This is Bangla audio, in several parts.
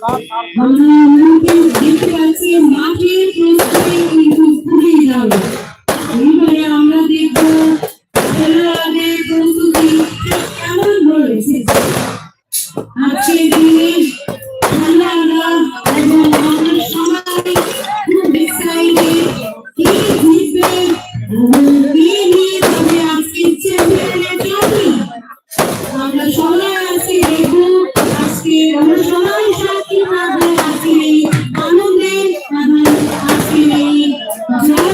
আমরা দেখতে পাচ্ছি মাঠের প্রস্তুতি কিন্তু খুবই দারুণ। এইবারে আমরা দেখব খেলোয়াড়দের প্রস্তুতি কেমন রয়েছে। আজকের দিনে খেলোয়াড়রা এবং আমরা সবাই খুব এক্সাইটেড কে জিতবে এবং কে নিয়ে যাবে আজকের চ্যাম্পিয়নের ট্রফি। আমরা সবাই আজকে দেখবো, আজকে আমরা সবাই সাক্ষী থাকবো আজকের এই আনন্দের এবং আজকের এই জয়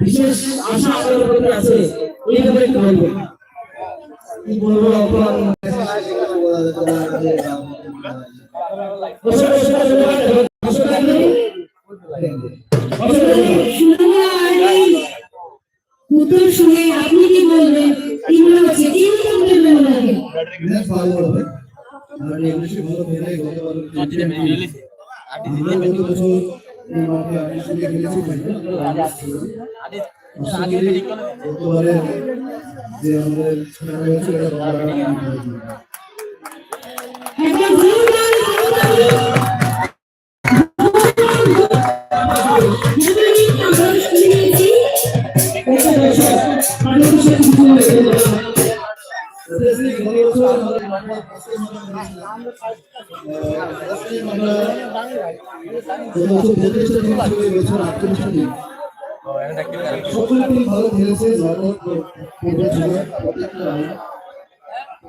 বিশেষ আশা আছে এইভাবে একটু বলবো কি বলবো উত্তর শুনে আপনি কি বলবেন? তিনটা হচ্ছে তিন নম্বরের মেলাকে ভালো হবে আর ইংলিশে ভালো খেলে গত বছর এই মাঠে আমি সঙ্গে খেলেছি গতবারে যে আমাদের খেলা হয়েছে ভালো খেলেছে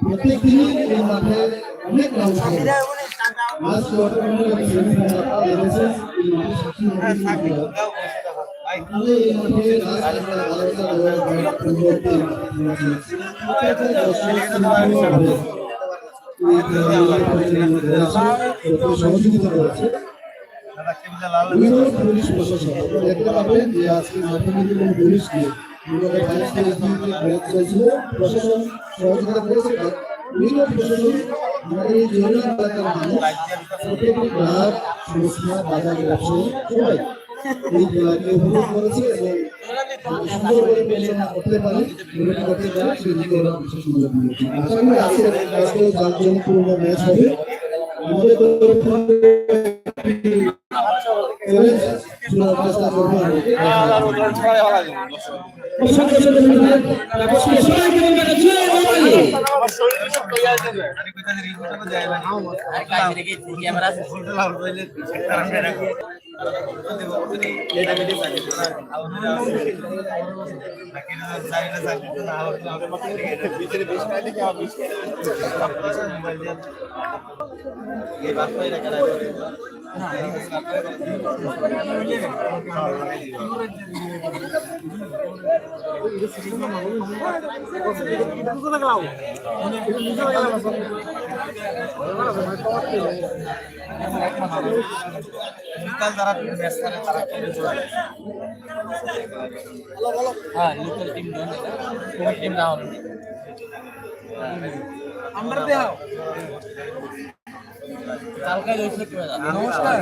প্রত্যেক দিনই এই মাঠে অনেক মানুষ সহযোগিতা করেছে পুলিশ প্রশাসন দেখতে পাবেন যে আজকে মাধ্যমিক এবং পুলিশকে প্রশাসন সহযোগিতা করেছে বিভিন্ন প্রশাসন আমাদের এই জেলা এলাকার মানুষ প্রত্যেকটি গ্রাহক সংস্থা বাজার ব্যবসায়ী সবাই কেউ অনুরোধ করেছে এবং সুন্দর করে পরিচালনা করতে পারে উন্নতি করতে পারে সেদিকে ওরা বিশেষ সুযোগ দিয়েছে। আশা করি আজকের ম্যাচটাও জাঁকজমকপূর্ণ ম্যাচ হবে। আমাদের নমস্কার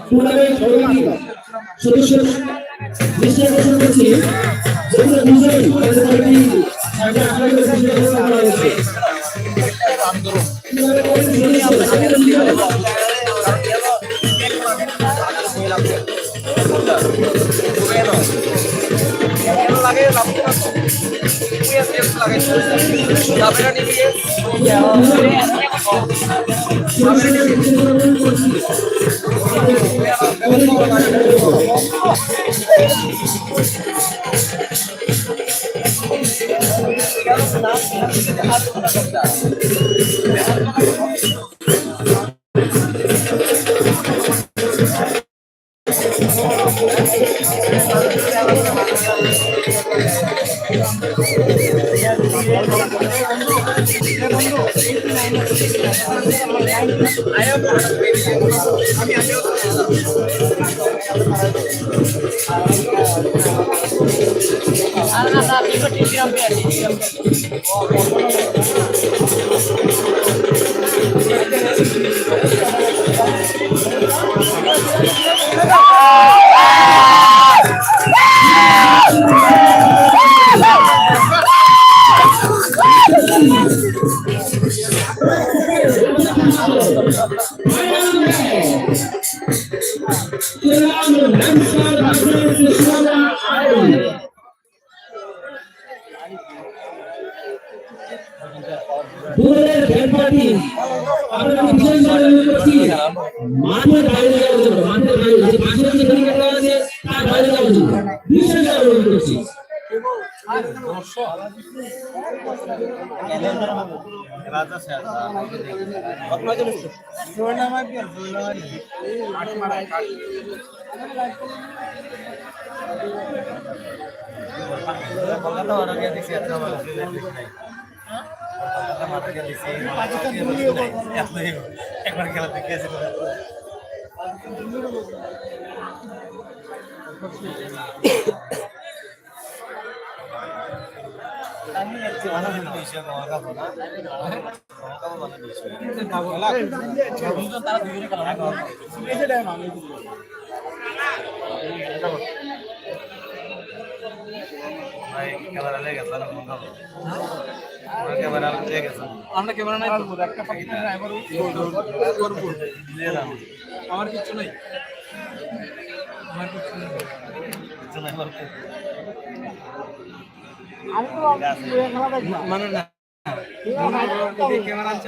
টুর্নামেন্ট কমিটি সদস্য দৃষ্টি আকর্ষণ করছি যেগুলো নিজেই দূরের ব্যাপারটি আমরা বিশেষভাবে করছি মাঠের বাইরে যাওয়ার জন্য মাঠের বাইরে যে মাঠের যে ক্রিকেট আছে তার বাইরে যাওয়ার জন্য বিশেষভাবে অনুরোধ করছি। একবার খেলা দেখে ক্যামেরা লেগে গেছে আমরা ক্যামেরা নাই আমার কিচ্ছু নাই আমার কিচ্ছু নেই মানে না ক্যামেরা আনছে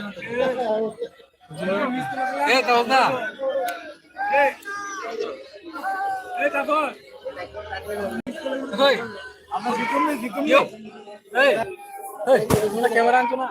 না আমরা ক্যামেরা আনছো না